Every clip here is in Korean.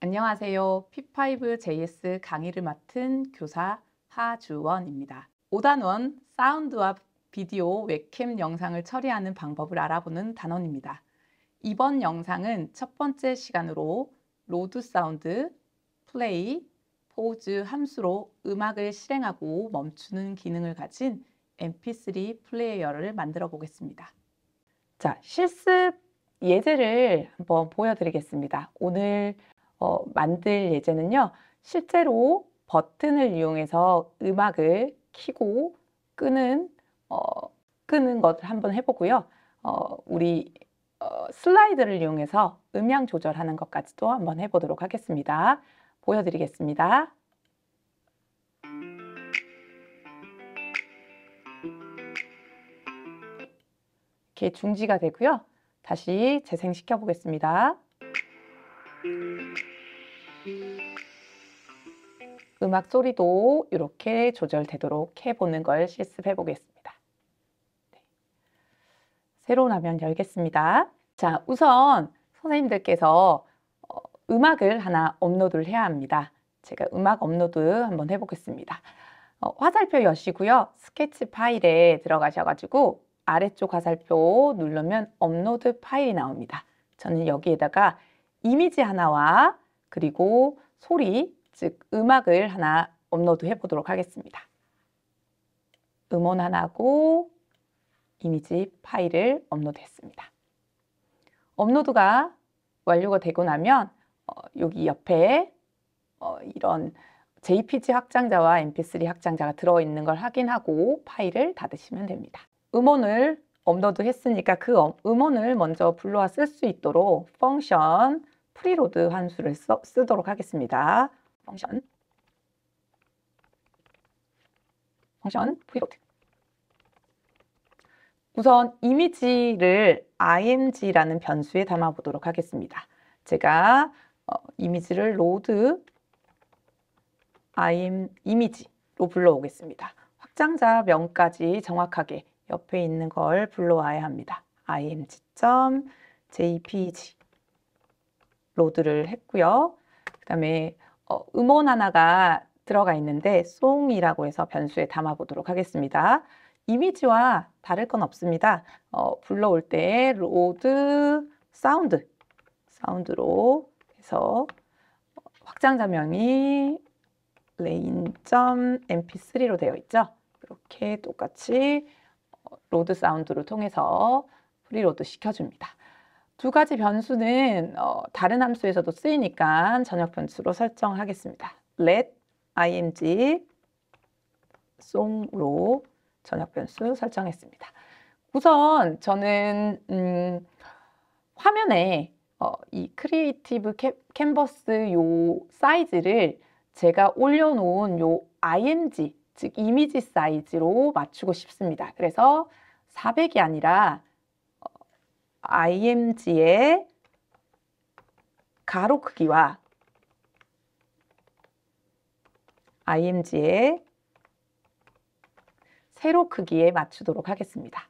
안녕하세요. P5JS 강의를 맡은 교사 하주원입니다. 5단원 사운드와 비디오 웹캠 영상을 처리하는 방법을 알아보는 단원입니다. 이번 영상은 첫 번째 시간으로 로드 사운드, 플레이, 포즈 함수로 음악을 실행하고 멈추는 기능을 가진 mp3 플레이어를 만들어 보겠습니다. 자, 실습 예제를 한번 보여드리겠습니다. 오늘 만들 예제는요. 실제로 버튼을 이용해서 음악을 켜고 끄는 것을 한번 해보고요. 우리 슬라이드를 이용해서 음량 조절하는 것까지도 한번 해보도록 하겠습니다. 보여드리겠습니다. 이렇게 중지가 되고요. 다시 재생시켜 보겠습니다. 음악 소리도 이렇게 조절되도록 해보는 걸 실습해 보겠습니다. 네. 새로운 화면 열겠습니다. 자, 우선 선생님들께서 음악을 하나 업로드를 해야 합니다. 제가 음악 업로드 한번 해보겠습니다. 화살표 여시고요. 스케치 파일에 들어가셔가지고 아래쪽 화살표 누르면 업로드 파일이 나옵니다. 저는 여기에다가 이미지 하나와 그리고 소리, 즉 음악을 하나 업로드 해보도록 하겠습니다. 음원 하나고 이미지 파일을 업로드했습니다. 업로드가 완료가 되고 나면 여기 옆에 이런 JPG 확장자와 MP3 확장자가 들어있는 걸 확인하고 파일을 닫으시면 됩니다. 음원을 업로드 했으니까 그 음원을 먼저 불러와 쓸 수 있도록 펑션 프리로드 함수를 쓰도록 하겠습니다. 펑션 프리로드. 우선 이미지를 img라는 변수에 담아 보도록 하겠습니다. 제가 이미지를 로드 이미지로 불러오겠습니다. 확장자 명까지 정확하게 옆에 있는 걸 불러와야 합니다. img.jpg 로드를 했고요. 그 다음에 음원 하나가 들어가 있는데 song이라고 해서 변수에 담아 보도록 하겠습니다. 이미지와 다를 건 없습니다. 불러올 때 로드 사운드로 해서 확장자명이 rain.mp3로 되어 있죠. 이렇게 똑같이 로드 사운드를 통해서 프리로드 시켜줍니다. 두 가지 변수는 다른 함수에서도 쓰이니까 전역 변수로 설정하겠습니다. let img song로 전역 변수 설정했습니다. 우선 저는 화면에 이 크리에이티브 캔버스 요 사이즈를 제가 올려놓은 요 img 즉 이미지 사이즈로 맞추고 싶습니다. 그래서 400이 아니라 img의 가로 크기와 img의 세로 크기에 맞추도록 하겠습니다.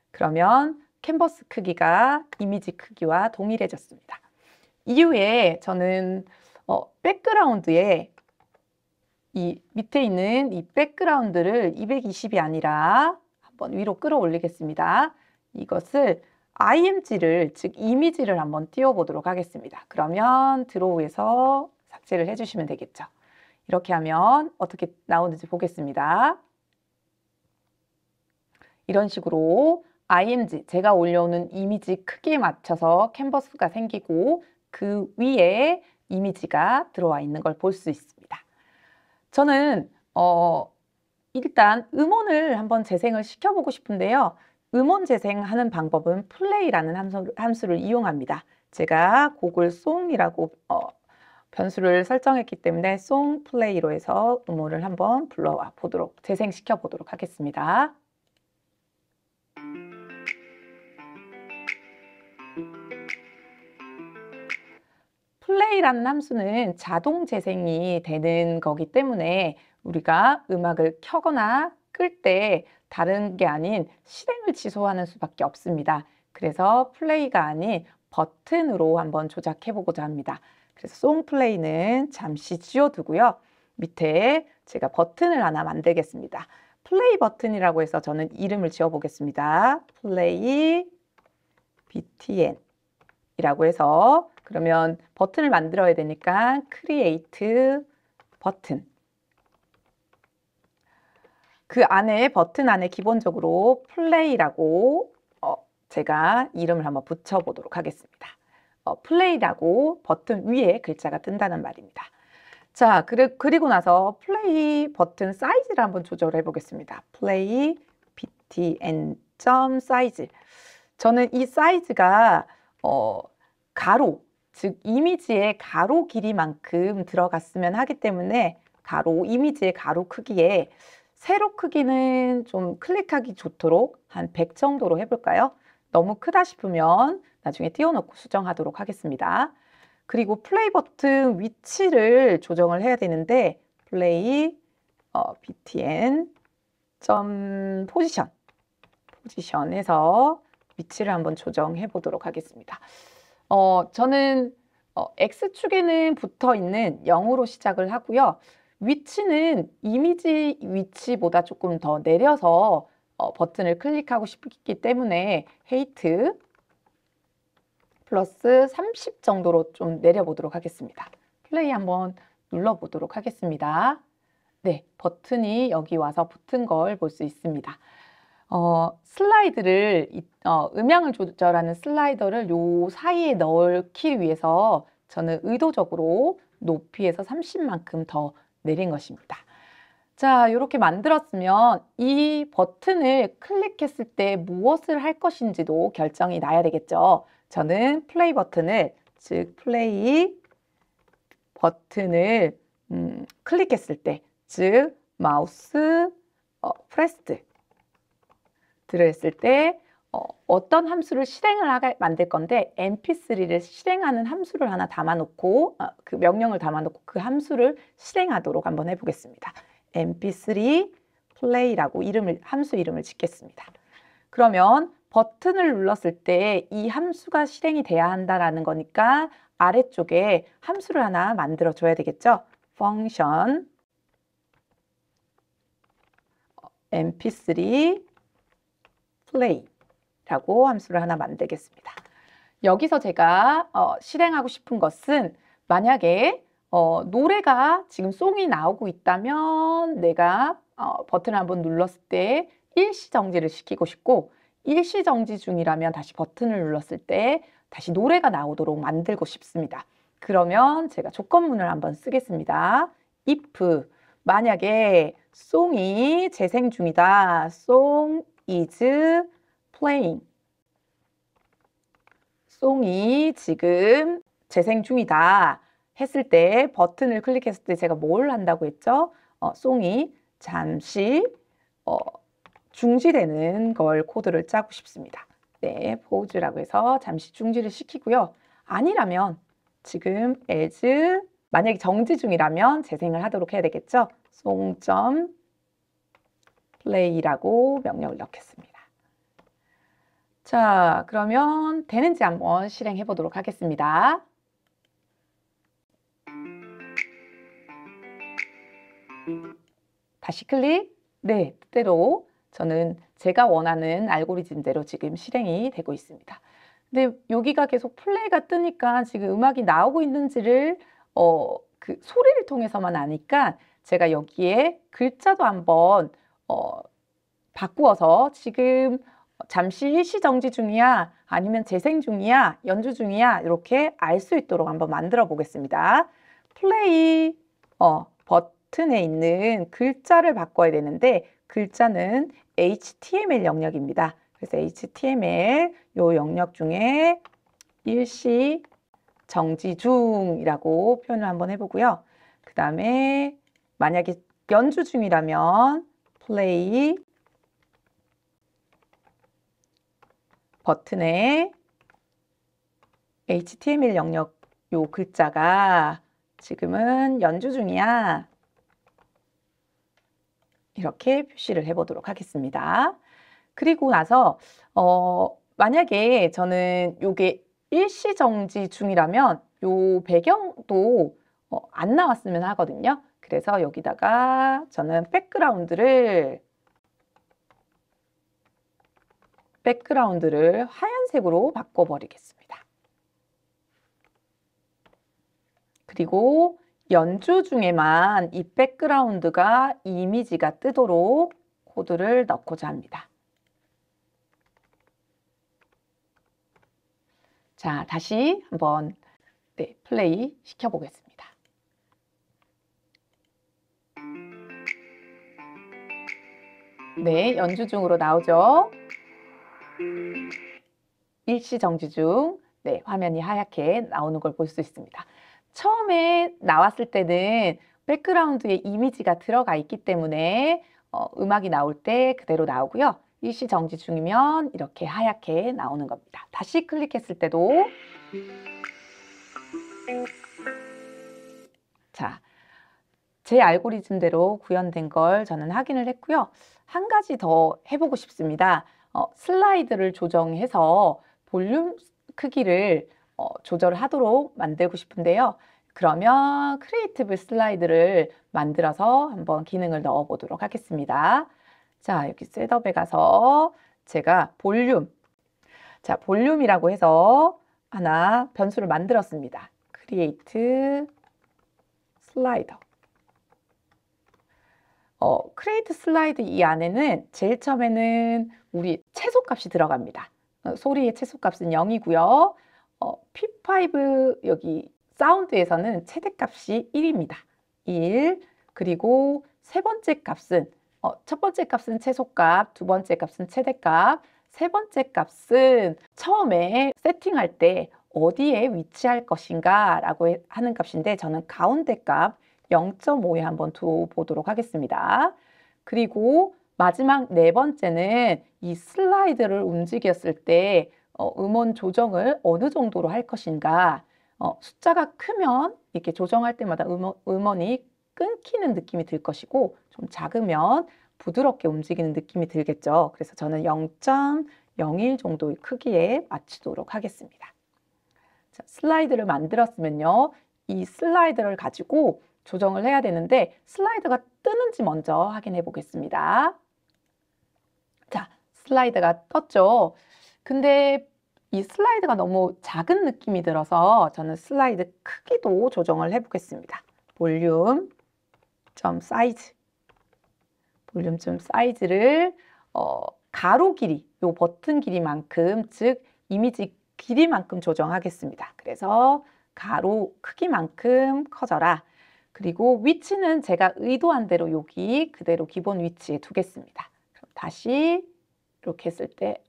그러면 캔버스 크기가 이미지 크기와 동일해졌습니다. 이후에 저는 백그라운드에 이 밑에 있는 이 백그라운드를 220이 아니라 한번 위로 끌어올리겠습니다. 이것을 img를 즉 이미지를 한번 띄워보도록 하겠습니다. 그러면 드로우에서 삭제를 해주시면 되겠죠. 이렇게 하면 어떻게 나오는지 보겠습니다. 이런 식으로 img, 제가 올려오는 이미지 크기에 맞춰서 캔버스가 생기고 그 위에 이미지가 들어와 있는 걸 볼 수 있습니다. 저는 일단 음원을 한번 재생을 시켜보고 싶은데요. 음원 재생하는 방법은 플레이라는 함수를 이용합니다. 제가 곡을 song이라고 변수를 설정했기 때문에 song play로 해서 음원을 한번 불러와 보도록 재생시켜 보도록 하겠습니다. 플레이라는 함수는 자동 재생이 되는 거기 때문에 우리가 음악을 켜거나 끌 때 다른 게 아닌 실행을 취소하는 수밖에 없습니다. 그래서 플레이가 아닌 버튼으로 한번 조작해 보고자 합니다. 그래서 송 플레이는 잠시 지워두고요. 밑에 제가 버튼을 하나 만들겠습니다. 플레이 버튼이라고 해서 저는 이름을 지어보겠습니다. 플레이 btn 이라고 해서 그러면 버튼을 만들어야 되니까 create 버튼. 그 안에 버튼 안에 기본적으로 플레이라고 제가 이름을 한번 붙여보도록 하겠습니다. 플레이라고 버튼 위에 글자가 뜬다는 말입니다. 자, 그리고 나서 플레이 버튼 사이즈를 한번 조절해 보겠습니다. 플레이 btn.size. 저는 이 사이즈가 가로, 즉 이미지의 가로 길이만큼 들어갔으면 하기 때문에 이미지의 가로 크기에 세로 크기는 좀 클릭하기 좋도록 한 100 정도로 해볼까요? 너무 크다 싶으면 나중에 띄워놓고 수정하도록 하겠습니다. 그리고 플레이 버튼 위치를 조정을 해야 되는데 플레이 btn 포지션에서 위치를 한번 조정해 보도록 하겠습니다. 저는 X축에는 붙어 있는 0으로 시작을 하고요. 위치는 이미지 위치보다 조금 더 내려서 버튼을 클릭하고 싶기 때문에 height 플러스 30 정도로 좀 내려보도록 하겠습니다. 플레이 한번 눌러보도록 하겠습니다. 네, 버튼이 여기 와서 붙은 걸 볼 수 있습니다. 슬라이드를 음향을 조절하는 슬라이더를 요 사이에 넣기 위해서 저는 의도적으로 높이에서 30만큼 더 내린 것입니다. 자, 이렇게 만들었으면 이 버튼을 클릭했을 때 무엇을 할 것인지도 결정이 나야 되겠죠. 저는 플레이 버튼을, 즉 플레이 버튼을 클릭했을 때, 즉 마우스 프레스드 를 했을 때 어떤 함수를 실행을 만들 건데 mp3를 실행하는 함수를 하나 담아놓고 그 명령을 담아놓고 그 함수를 실행하도록 한번 해보겠습니다. mp3 play라고 함수 이름을 짓겠습니다. 그러면 버튼을 눌렀을 때 이 함수가 실행이 돼야 한다라는 거니까 아래쪽에 함수를 하나 만들어 줘야 되겠죠. function mp3 play라고 함수를 하나 만들겠습니다. 여기서 제가 실행하고 싶은 것은 만약에 노래가 지금 송이 나오고 있다면 내가 버튼을 한번 눌렀을 때 일시 정지를 시키고 싶고 일시 정지 중이라면 다시 버튼을 눌렀을 때 다시 노래가 나오도록 만들고 싶습니다. 그러면 제가 조건문을 한번 쓰겠습니다. if 만약에 송이 재생 중이다. song is playing. 송이 지금 재생 중이다 했을 때 버튼을 클릭했을 때 제가 뭘 한다고 했죠? 송이 잠시 중지되는 걸 코드를 짜고 싶습니다. 네, pause라고 해서 잠시 중지를 시키고요. 아니라면 지금 as 만약에 정지 중이라면 재생을 하도록 해야 되겠죠? song.play라고 명령을 넣겠습니다. 자, 그러면 되는지 한번 실행해 보도록 하겠습니다. 다시 클릭. 네, 뜻대로 저는 제가 원하는 알고리즘대로 지금 실행이 되고 있습니다. 근데 여기가 계속 플레이가 뜨니까 지금 음악이 나오고 있는지를 그 소리를 통해서만 아니까 제가 여기에 글자도 한번 바꾸어서 지금 잠시 일시 정지 중이야 아니면 재생 중이야 연주 중이야 이렇게 알 수 있도록 한번 만들어 보겠습니다. 플레이 버튼에 있는 글자를 바꿔야 되는데 글자는 HTML 영역입니다. 그래서 HTML 요 영역 중에 일시 정지 중이라고 표현을 한번 해보고요. 그 다음에 만약에 연주 중이라면 플레이 버튼에 HTML 영역 요 글자가 지금은 연주 중이야. 이렇게 표시를 해보도록 하겠습니다. 그리고 나서 만약에 저는 요게 일시 정지 중이라면 요 배경도 안 나왔으면 하거든요. 그래서 여기다가 저는 백그라운드를 하얀색으로 바꿔버리겠습니다. 그리고 연주 중에만 이 백그라운드가 이 이미지가 뜨도록 코드를 넣고자 합니다. 자, 다시 한번 플레이 시켜보겠습니다. 네, 연주 중으로 나오죠. 일시 정지 중, 화면이 하얗게 나오는 걸 볼 수 있습니다. 처음에 나왔을 때는 백그라운드에 이미지가 들어가 있기 때문에 음악이 나올 때 그대로 나오고요. 일시 정지 중이면 이렇게 하얗게 나오는 겁니다. 다시 클릭했을 때도 자, 제 알고리즘대로 구현된 걸 저는 확인을 했고요. 한 가지 더 해보고 싶습니다. 슬라이드를 조정해서 볼륨 크기를 조절하도록 만들고 싶은데요. 그러면 크리에이티브 슬라이드를 만들어서 한번 기능을 넣어 보도록 하겠습니다. 자, 여기 셋업에 가서 제가 볼륨이라고 해서 하나 변수를 만들었습니다. 크리에이트 슬라이더. 크리에이트 슬라이드 이 안에는 제일 처음에는 우리 최소값이 들어갑니다. 소리의 최소값은 0이고요. P5 여기 사운드에서는 최대값이 1입니다. 1. 그리고 세 번째 값은 첫 번째 값은 최소값, 두 번째 값은 최대값, 세 번째 값은 처음에 세팅할 때 어디에 위치할 것인가 라고 하는 값인데 저는 가운데 값 0.5에 한번 둬보도록 하겠습니다. 그리고 마지막 네 번째는 이 슬라이드를 움직였을 때 음원 조정을 어느 정도로 할 것인가. 숫자가 크면 이렇게 조정할 때마다 음원이 끊기는 느낌이 들 것이고 좀 작으면 부드럽게 움직이는 느낌이 들겠죠. 그래서 저는 0.01 정도의 크기에 맞추도록 하겠습니다. 자, 슬라이드를 만들었으면요. 이 슬라이드를 가지고 조정을 해야 되는데 슬라이드가 뜨는지 먼저 확인해 보겠습니다. 자, 슬라이드가 떴죠. 근데 이 슬라이드가 너무 작은 느낌이 들어서 저는 슬라이드 크기도 조정을 해 보겠습니다. 볼륨 사이즈를 가로 길이, 요 버튼 길이만큼, 즉 이미지 길이만큼 조정하겠습니다. 그래서 가로 크기만큼 커져라. 그리고 위치는 제가 의도한 대로 여기 그대로 기본 위치에 두겠습니다. 그럼 다시 이렇게 했을 때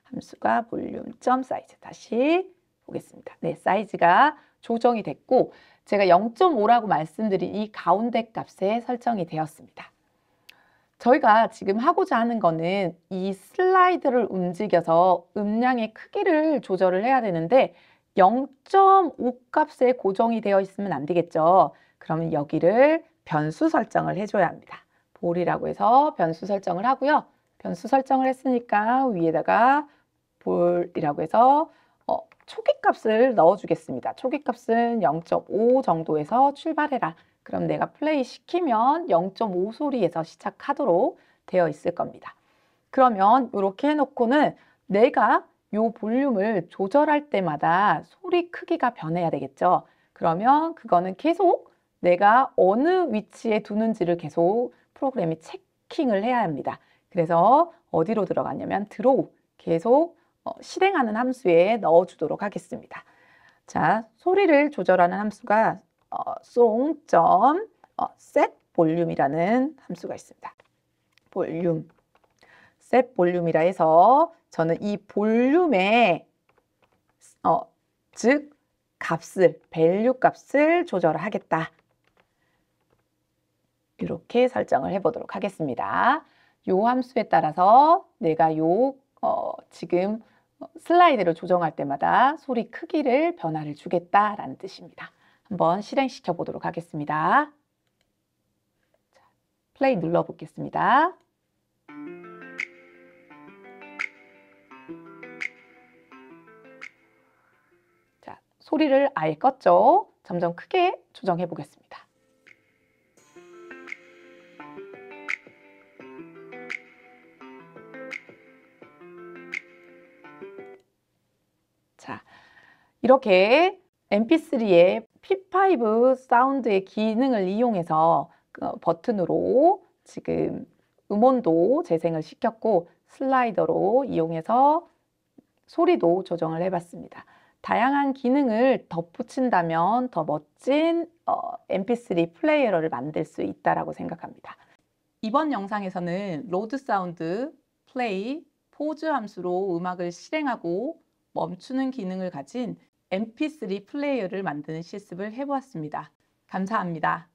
함수가 볼륨.사이즈 다시 보겠습니다. 네, 사이즈가 조정이 됐고 제가 0.5라고 말씀드린 이 가운데 값에 설정이 되었습니다. 저희가 지금 하고자 하는 거는 이 슬라이드를 움직여서 음량의 크기를 조절을 해야 되는데 0.5 값에 고정이 되어 있으면 안 되겠죠. 그러면 여기를 변수 설정을 해줘야 합니다. 볼이라고 해서 변수 설정을 하고요. 변수 설정을 했으니까 위에다가 볼이라고 해서 초기값을 넣어주겠습니다. 초기값은 0.5 정도에서 출발해라. 그럼 내가 플레이 시키면 0.5 소리에서 시작하도록 되어 있을 겁니다. 그러면 이렇게 해놓고는 내가 이 볼륨을 조절할 때마다 소리 크기가 변해야 되겠죠. 그러면 그거는 계속 내가 어느 위치에 두는지를 계속 프로그램이 체킹을 해야 합니다. 그래서 어디로 들어가냐면 드로우 계속 실행하는 함수에 넣어주도록 하겠습니다. 자, 소리를 조절하는 함수가 song.set 볼륨이라는 함수가 있습니다. 볼륨, set 볼륨이라 해서 저는 이 볼륨의 즉 값을, value 값을 조절하겠다. 이렇게 설정을 해보도록 하겠습니다. 이 함수에 따라서 내가 지금 슬라이드를 조정할 때마다 소리 크기를 변화를 주겠다라는 뜻입니다. 한번 실행시켜 보도록 하겠습니다. 자, 플레이 눌러 보겠습니다. 소리를 아예 껐죠. 점점 크게 조정해 보겠습니다. 자, 이렇게 MP3의 P5 사운드의 기능을 이용해서 버튼으로 지금 음원도 재생을 시켰고 슬라이더로 이용해서 소리도 조정을 해봤습니다. 다양한 기능을 덧붙인다면 더 멋진 MP3 플레이어를 만들 수 있다고 생각합니다. 이번 영상에서는 로드 사운드, 플레이, 포즈 함수로 음악을 실행하고 멈추는 기능을 가진 MP3 플레이어를 만드는 실습을 해보았습니다. 감사합니다.